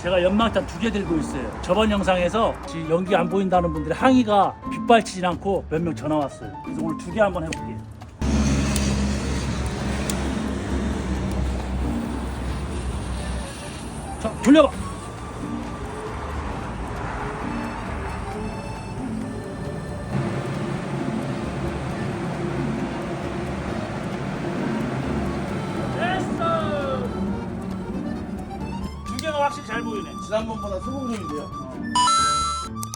제가 연막탄 2개 들고 있어요. 저번 영상에서 지금 연기 안 보인다는 분들의 항의가 빗발치진 않고 몇 명 전화 왔어요. 그래서 오늘 2개 한번 해볼게요. 자, 돌려봐. 됐어. 2개가 확실히 잘 보이네. 지난번보다 소금 중인데요.